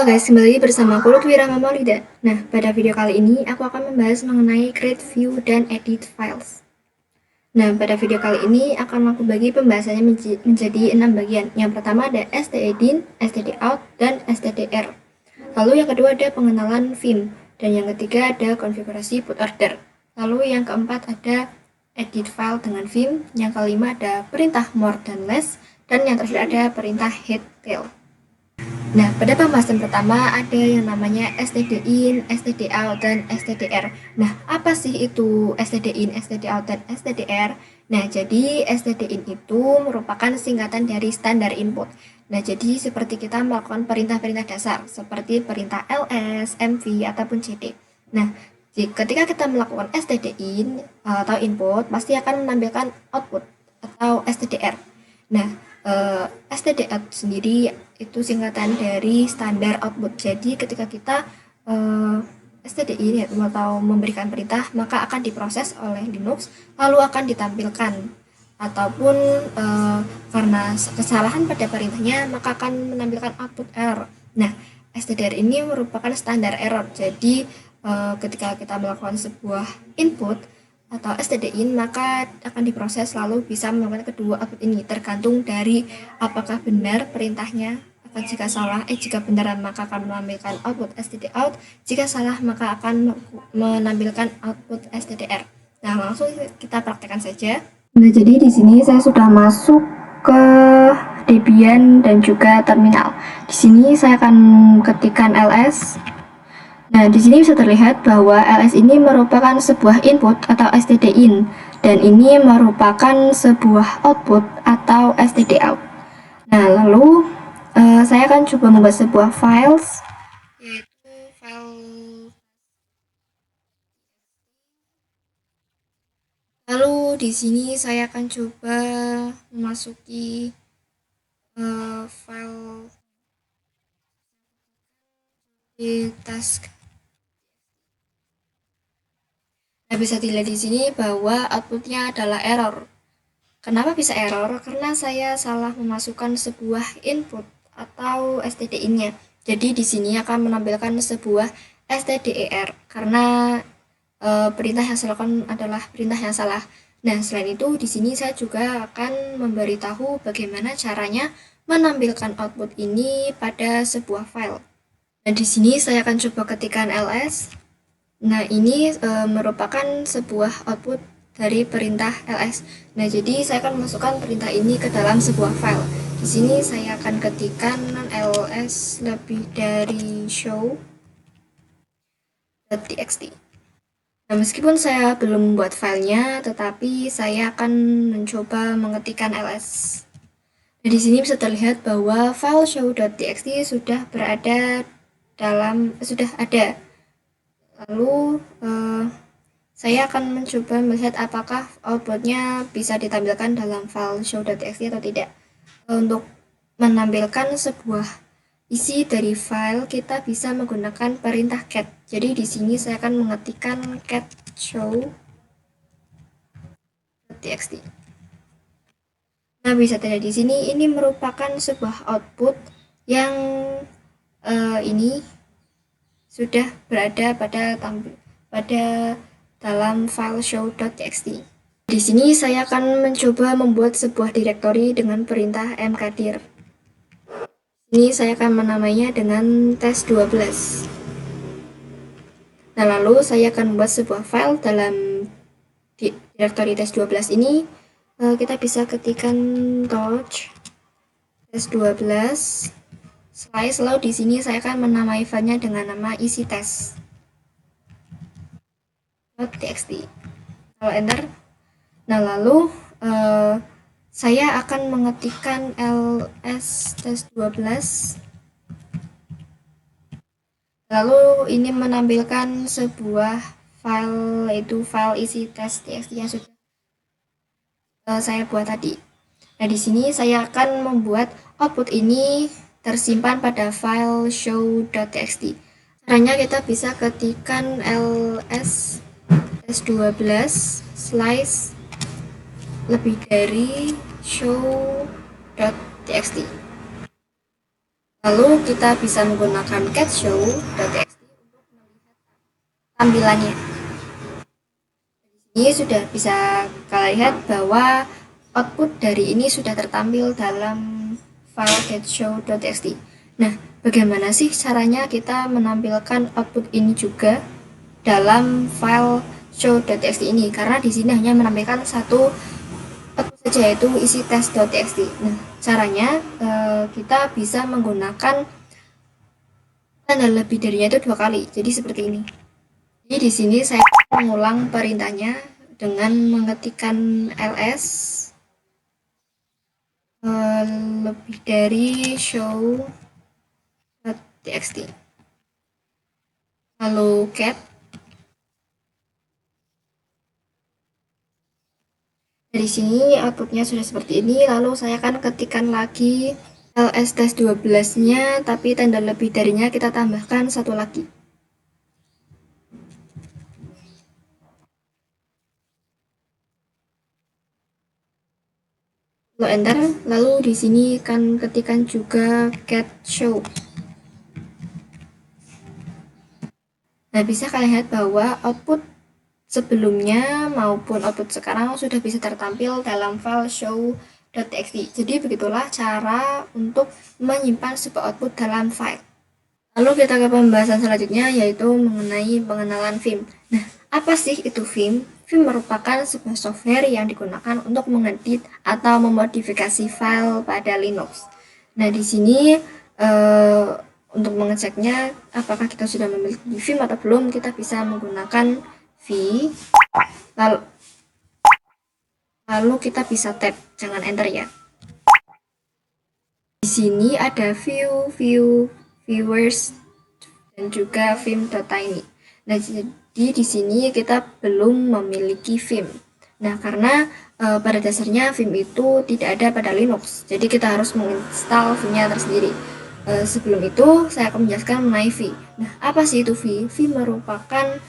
Halo guys, kembali lagi bersama aku Lutfi Rahma Maulida. Nah, pada video kali ini aku akan membahas mengenai create view dan edit files. Nah, pada video kali ini akan aku bagi pembahasannya menjadi 6 bagian. Yang pertama ada stdin, stdout, dan stdr. Lalu yang kedua ada pengenalan theme. Dan yang ketiga ada konfigurasi boot order. Lalu yang keempat ada edit file dengan theme. Yang kelima ada perintah more dan less. Dan yang terakhir ada perintah head tail. Nah, pada pembahasan pertama ada yang namanya stdin, stdout, dan stdr. Nah, apa sih itu stdin, stdout, dan stdr? Nah, jadi stdin itu merupakan singkatan dari standar input. Nah, jadi seperti kita melakukan perintah-perintah dasar, seperti perintah ls, mv, ataupun cd. Nah, ketika kita melakukan stdin atau input, pasti akan menampilkan output atau stdr. Nah, stdout sendiri itu singkatan dari standar output. Jadi ketika kita stdin atau memberikan perintah, maka akan diproses oleh Linux, lalu akan ditampilkan. Ataupun karena kesalahan pada perintahnya, maka akan menampilkan output error. Nah, stdr ini merupakan standar error. Jadi ketika kita melakukan sebuah input atau stdin, maka akan diproses lalu bisa melakukan kedua output ini, tergantung dari apakah benar perintahnya. Jika salah, jika benar maka akan menampilkan output stdout, jika salah maka akan menampilkan output stdr. Nah, langsung kita praktekkan saja. Nah, jadi di sini saya sudah masuk ke Debian dan juga terminal. Di sini saya akan ketikkan ls. Nah, di sini bisa terlihat bahwa ls ini merupakan sebuah input atau stdin, dan ini merupakan sebuah output atau stdout. Nah, lalu saya akan coba membuat sebuah files, yaitu file. Lalu di sini saya akan coba memasuki file di task. Nah, bisa dilihat di sini bahwa outputnya adalah error. Kenapa bisa error? Karena saya salah memasukkan sebuah input atau stdin-nya. Jadi di sini akan menampilkan sebuah stder karena perintah yang saya lakukan adalah perintah yang salah. Nah, selain itu di sini saya juga akan memberitahu bagaimana caranya menampilkan output ini pada sebuah file. Nah, di sini saya akan coba ketikkan ls. Nah, ini merupakan sebuah output dari perintah ls. Nah, jadi saya akan masukkan perintah ini ke dalam sebuah file. Di sini saya akan ketikkan ls lebih dari show.txt. Nah, meskipun saya belum membuat filenya, tetapi saya akan mencoba mengetikkan ls. Nah, di sini bisa terlihat bahwa file show.txt sudah ada. Lalu saya akan mencoba melihat apakah outputnya bisa ditampilkan dalam file show.txt atau tidak. Untuk menampilkan sebuah isi dari file, kita bisa menggunakan perintah cat. Jadi di sini saya akan mengetikkan cat show.txt. Nah, bisa terlihat di sini ini merupakan sebuah output yang ini sudah berada pada dalam file show.txt. Di sini saya akan mencoba membuat sebuah direktori dengan perintah mkdir. Ini saya akan menamainya dengan test12. Nah, lalu saya akan membuat sebuah file dalam direktori test12 ini. Kita bisa ketikkan torch test12 slice, lalu di sini saya akan menamai filenya dengan nama isi test.txt. Kalau enter. Nah, lalu saya akan mengetikkan ls test12. Lalu ini menampilkan sebuah file, yaitu file isi test.txt yang sudah saya buat tadi. Nah, di sini saya akan membuat output ini tersimpan pada file show.txt. Caranya kita bisa ketikkan ls test12 slice lebih dari show.txt. Lalu kita bisa menggunakan catshow.txt untuk melihat tampilannya. Ini sudah bisa kalian lihat bahwa output dari ini sudah tertampil dalam file catshow.txt. Nah, bagaimana sih caranya kita menampilkan output ini juga dalam file show.txt ini? Karena di sini hanya menampilkan satu output saja, yaitu isi test.txt. Nah, caranya kita bisa menggunakan tanda lebih darinya itu 2 kali. Jadi seperti ini. Jadi di sini saya mengulang perintahnya dengan mengetikkan ls lebih dari show.txt, lalu cat. Dari sini outputnya sudah seperti ini. Lalu saya akan ketikkan lagi ls test 12-nya, tapi tanda lebih darinya kita tambahkan satu lagi. Lalu enter. Lalu di sini akan ketikkan juga cat show. Nah, bisa kalian lihat bahwa output sebelumnya maupun output sekarang sudah bisa tertampil dalam file show.txt. Jadi begitulah cara untuk menyimpan sebuah output dalam file. Lalu kita ke pembahasan selanjutnya, yaitu mengenai pengenalan Vim. Nah, apa sih itu Vim? Vim merupakan sebuah software yang digunakan untuk mengedit atau memodifikasi file pada Linux. Nah, di sini untuk mengeceknya apakah kita sudah memiliki Vim atau belum, kita bisa menggunakan V, lalu kita bisa tab, jangan enter ya. Di sini ada view, viewers, dan juga vim.tiny. Nah, jadi di sini kita belum memiliki Vim. Nah, karena pada dasarnya Vim itu tidak ada pada Linux, jadi kita harus menginstal Vimnya tersendiri. Sebelum itu, saya akan menjelaskan mengenai V. Nah, apa sih itu V? V merupakan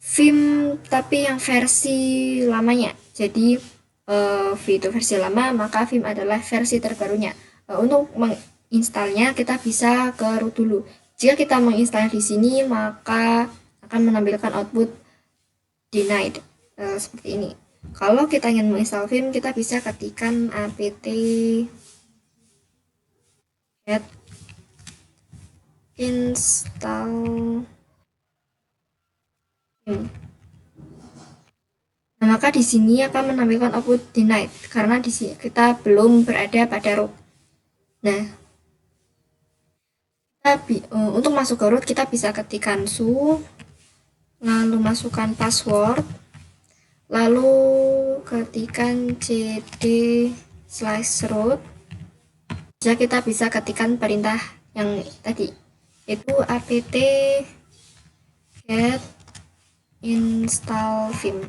Vim tapi yang versi lamanya. Jadi V itu versi lama, maka Vim adalah versi terbarunya. Untuk menginstalnya kita bisa ke root dulu. Jika kita menginstal di sini, maka akan menampilkan output denied seperti ini. Kalau kita ingin menginstal Vim, kita bisa ketikkan apt get install Vim. Nah, maka di sini akan menampilkan output denied karena di sini kita belum berada pada root. Nah, untuk masuk ke root kita bisa ketikkan su, lalu masukkan password, lalu ketikkan cd/root. Jadi kita bisa ketikkan perintah yang tadi, yaitu apt get install Vim.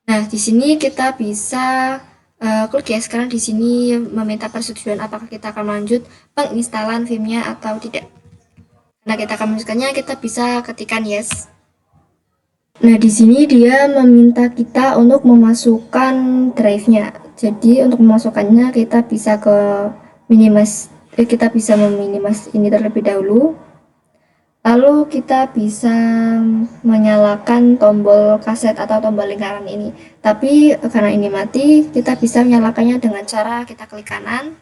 Nah, di sini kita bisa klik ya. Sekarang di sini meminta persetujuan apakah kita akan melanjut penginstalan Vimnya atau tidak. Nah, kita akan melanjutkannya, kita bisa ketikkan yes. Nah, di sini dia meminta kita untuk memasukkan drive-nya. Jadi untuk memasukkannya kita bisa ke kita bisa meminimize ini terlebih dahulu. Lalu kita bisa menyalakan tombol kaset atau tombol lingkaran ini. Tapi karena ini mati, kita bisa menyalakannya dengan cara kita klik kanan.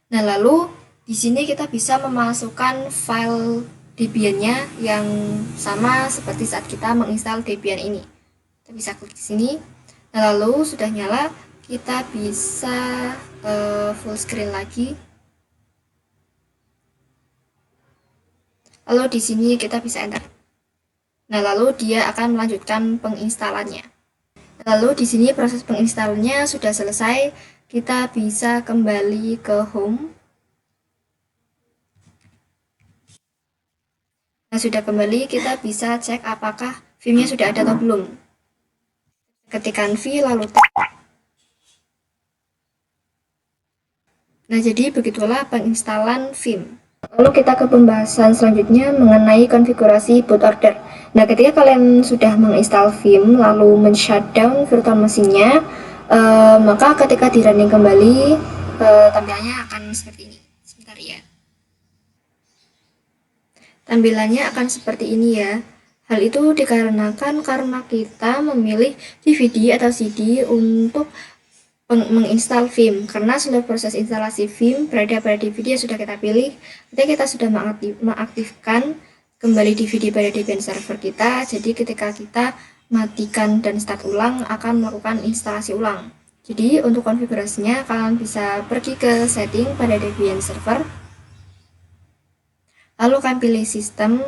Nah, lalu di sini kita bisa memasukkan file Debian-nya yang sama seperti saat kita menginstal Debian ini. Kita bisa klik di sini. Nah, lalu sudah nyala, kita bisa full screen lagi. Lalu di sini kita bisa enter. Nah, lalu dia akan melanjutkan penginstalannya. Lalu di sini proses penginstalannya sudah selesai. Kita bisa kembali ke home. Nah, sudah kembali, kita bisa cek apakah Vimnya sudah ada atau belum. Ketikkan V lalu tab. Nah, jadi begitulah penginstalan Vim. Lalu kita ke pembahasan selanjutnya mengenai konfigurasi boot order. Nah, ketika kalian sudah menginstal Vim lalu men-shutdown virtual mesinnya, maka ketika di running kembali, tampilannya akan seperti ini. Sebentar ya. Tampilannya akan seperti ini ya. Hal itu dikarenakan karena kita memilih DVD atau CD untuk menginstal Vim, karena seluruh proses instalasi Vim berada pada DVD yang sudah kita pilih. Ketika kita sudah mengaktifkan kembali DVD pada Debian server kita, jadi ketika kita matikan dan start ulang akan melakukan instalasi ulang. Jadi untuk konfigurasinya kalian bisa pergi ke setting pada Debian server, lalu kalian pilih sistem.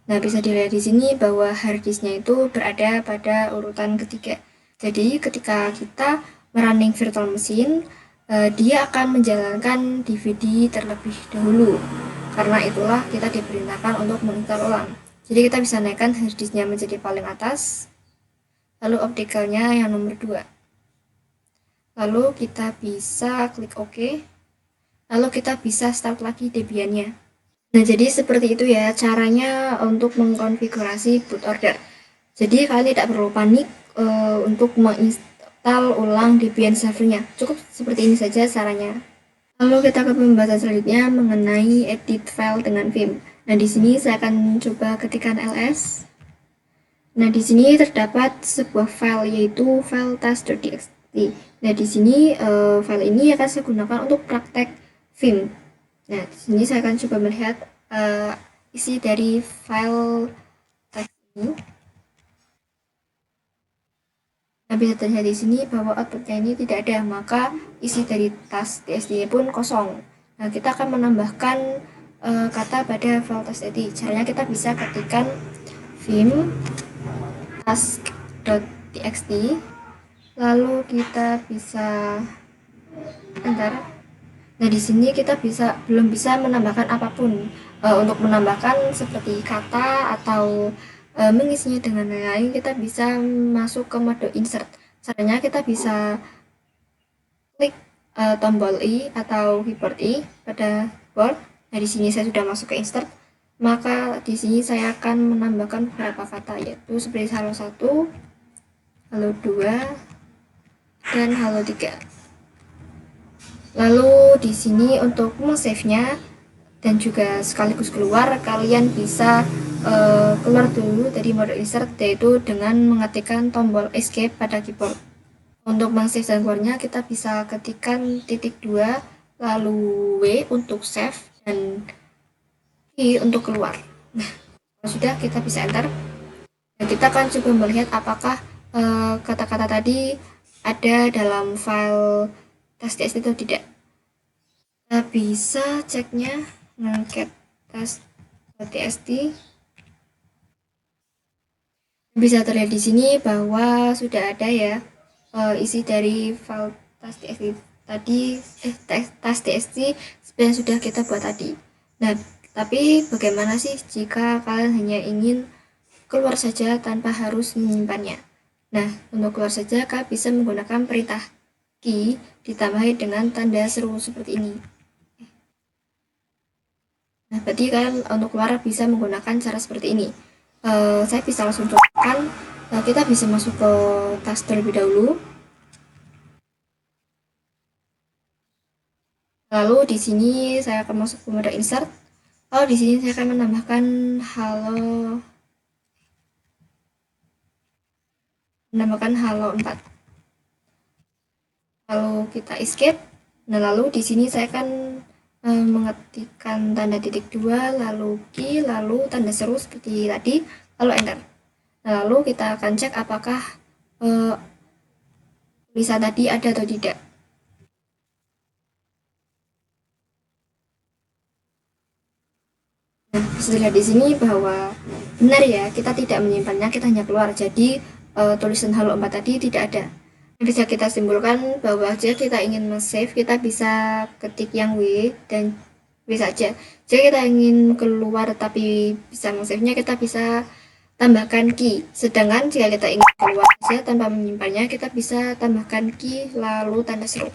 Nah, bisa dilihat di sini bahwa harddisknya itu berada pada urutan ketiga. Jadi ketika kita merunning virtual machine, dia akan menjalankan DVD terlebih dahulu. Karena itulah kita diperintahkan untuk menginstal ulang. Jadi kita bisa naikkan harddisknya menjadi paling atas, lalu optikalnya yang nomor 2. Lalu kita bisa klik OK, lalu kita bisa start lagi Debiannya. Nah, jadi seperti itu ya caranya untuk mengkonfigurasi bootloader. Jadi kalian tidak perlu panik untuk menginstal ulang Debian servernya. Cukup seperti ini saja caranya. Lalu kita ke pembahasan selanjutnya mengenai edit file dengan Vim. Nah, di sini saya akan coba ketikkan ls. Nah, di sini terdapat sebuah file yaitu file task.txt. Nah, di sini file ini akan saya gunakan untuk praktek Vim. Nah, di sini saya akan coba melihat isi dari file teks ini. Nah, bisa terlihat di sini bahwa outputnya ini tidak ada, maka isi dari task.txt pun kosong. Nah, kita akan menambahkan kata pada file task.txt. Caranya kita bisa ketikkan vim task.txt, lalu kita bisa enter. Nah, di sini kita belum bisa menambahkan apapun. Untuk menambahkan seperti kata atau mengisinya dengan lain-lain, kita bisa masuk ke mode insert. Caranya kita bisa klik tombol I atau keyboard I pada keyboard. Nah, di sini saya sudah masuk ke insert. Maka di sini saya akan menambahkan beberapa kata, yaitu seperti halo 1, halo 2, dan halo 3. Lalu di sini untuk save-nya dan juga sekaligus keluar, kalian bisa keluar dulu dari mode insert, yaitu dengan mengetikkan tombol escape pada keyboard. Untuk save dan keluarnya kita bisa ketikkan *2, lalu W untuk save dan I untuk keluar. Nah, kalau sudah kita bisa enter. Dan kita akan coba melihat apakah kata-kata tadi ada dalam file task.txt atau tidak. Kita bisa ceknya ngangkat task.txt. Bisa terlihat di sini bahwa sudah ada ya isi dari file task.txt tadi, task.txt yang sudah kita buat tadi. Nah, tapi bagaimana sih jika kalian hanya ingin keluar saja tanpa harus menyimpannya? Nah, untuk keluar saja kalian bisa menggunakan perintah key ditambahi dengan tanda seru seperti ini. Nah, berarti kalian untuk keluar bisa menggunakan cara seperti ini. Saya bisa langsung contohkan. Kita bisa masuk ke task terlebih dahulu. Lalu di sini saya akan masuk ke mode insert. Lalu di sini saya akan menambahkan halo 4. Lalu kita escape. Nah, lalu di sini saya akan mengetikkan tanda *2, lalu key, lalu tanda seru seperti tadi, lalu enter. Nah, lalu kita akan cek apakah tulisan tadi ada atau tidak. Nah, bisa dilihat di sini bahwa benar ya, kita tidak menyimpannya, kita hanya keluar. Jadi tulisan halo 4 tadi tidak ada. Bisa kita simpulkan bahwa jika kita ingin save, kita bisa ketik yang W dan W saja. Jika kita ingin keluar tapi bisa save-nya, kita bisa tambahkan key. Sedangkan jika kita ingin keluar saja tanpa menyimpannya, kita bisa tambahkan key lalu tanda seru.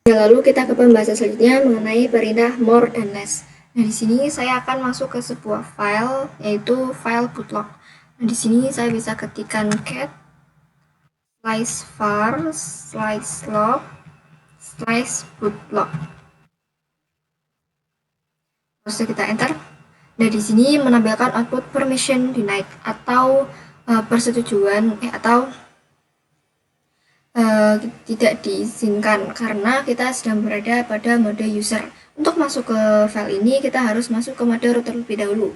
Lalu kita ke pembahasan selanjutnya mengenai perintah more dan less. Nah, di sini saya akan masuk ke sebuah file, yaitu file bootlog. Nah, di sini saya bisa ketikkan cat slice var slice log slice bootlock. Terus kita enter. Nah, di sini menampilkan output permission denied atau persetujuan atau tidak diizinkan karena kita sedang berada pada mode user. Untuk masuk ke file ini kita harus masuk ke mode root terlebih dahulu.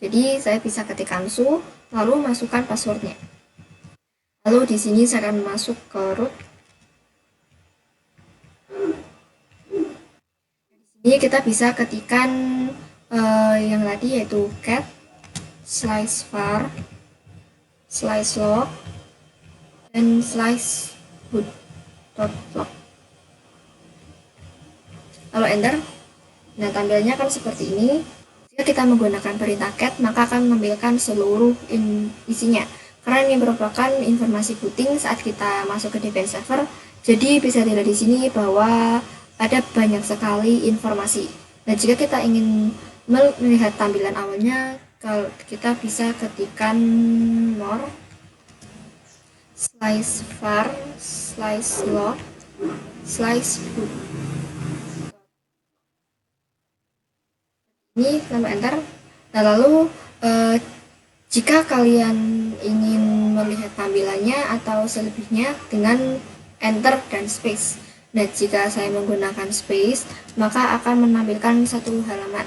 Jadi saya bisa ketikkan su lalu masukkan passwordnya. Lalu di sini saya akan masuk ke root. Di sini kita bisa ketikkan yang tadi yaitu cat slice var slice log dan slice boot.log. Lalu enter. Nah, tampilannya akan seperti ini. Jika kita menggunakan perintah cat, maka akan menampilkan seluruh isinya. Karena ini merupakan informasi booting saat kita masuk ke DPN server, jadi bisa dilihat di sini bahwa ada banyak sekali informasi. Nah, jika kita ingin melihat tampilan awalnya, kalau kita bisa ketikkan more slice var slice log slice boot. Ini lalu enter. Nah, lalu jika kalian ingin melihat tampilannya atau selebihnya dengan enter dan space. Nah, jika saya menggunakan space, maka akan menampilkan satu halaman.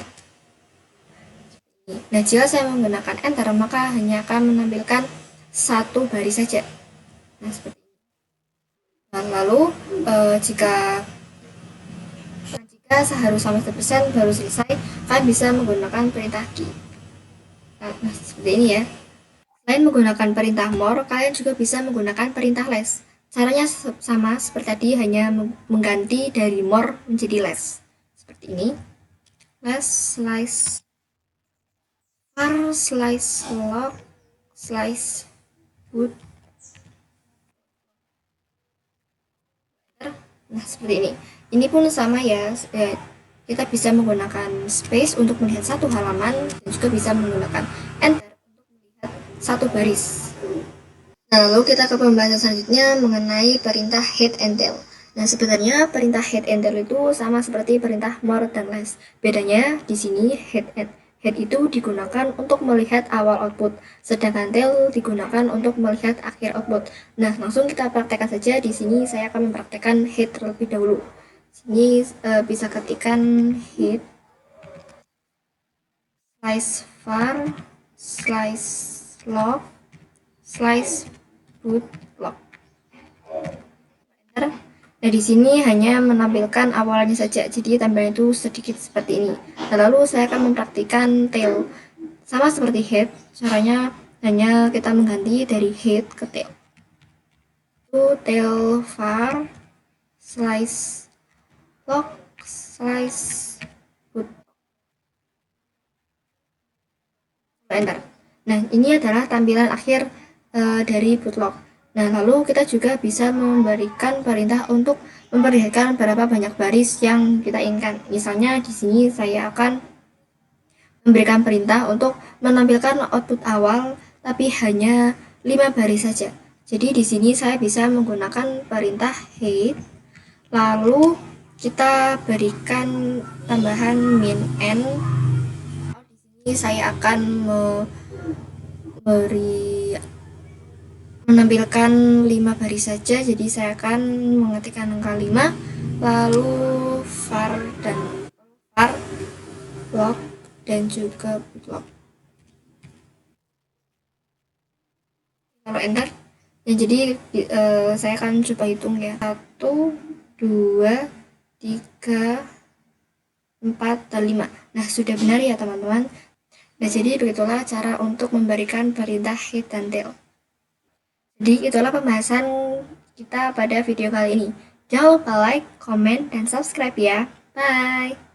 Nah, jika saya menggunakan enter, maka hanya akan menampilkan satu baris saja. Nah, seperti ini. Nah, lalu jika harus sampai 100% baru selesai, kalian bisa menggunakan perintah key. Nah, seperti ini ya. Selain menggunakan perintah more, kalian juga bisa menggunakan perintah less. Caranya sama seperti tadi, hanya mengganti dari more menjadi less. Seperti ini. Less slice var slice log slice boot. Nah, seperti ini. Ini pun sama ya. Kita bisa menggunakan space untuk melihat satu halaman dan juga bisa menggunakan enter untuk melihat satu baris. Nah, lalu kita ke pembahasan selanjutnya mengenai perintah head and tail. Nah, sebenarnya perintah head and tail itu sama seperti perintah more dan less. Bedanya di sini head itu digunakan untuk melihat awal output, sedangkan tail digunakan untuk melihat akhir output. Nah, langsung kita praktekkan saja. Di sini saya akan mempraktekkan head terlebih dahulu. Sini bisa ketikkan head slice var slice log slice bootlock. Nah, di sini hanya menampilkan awalnya saja, jadi tampilan itu sedikit seperti ini. Nah, lalu saya akan mempraktikkan tail. Sama seperti head, caranya hanya kita mengganti dari head ke tail. Itu tail var slice log slice boot. Enter. Nah, ini adalah tampilan akhir dari bootlock. Nah, lalu kita juga bisa memberikan perintah untuk memperlihatkan berapa banyak baris yang kita inginkan. Misalnya di sini saya akan memberikan perintah untuk menampilkan output awal tapi hanya 5 baris saja. Jadi di sini saya bisa menggunakan perintah head, lalu kita berikan tambahan min n. Di sini saya akan menampilkan 5 baris saja, jadi saya akan mengetikkan angka 5 lalu var log dan juga bootlock. Kalau enter ya, jadi saya akan coba hitung ya, 1 2 3 4 dan 5. Nah, sudah benar ya teman-teman. Nah, jadi begitulah cara untuk memberikan perintah head dan tail. Jadi itulah pembahasan kita pada video kali ini. Jangan lupa like, comment, dan subscribe ya. Bye!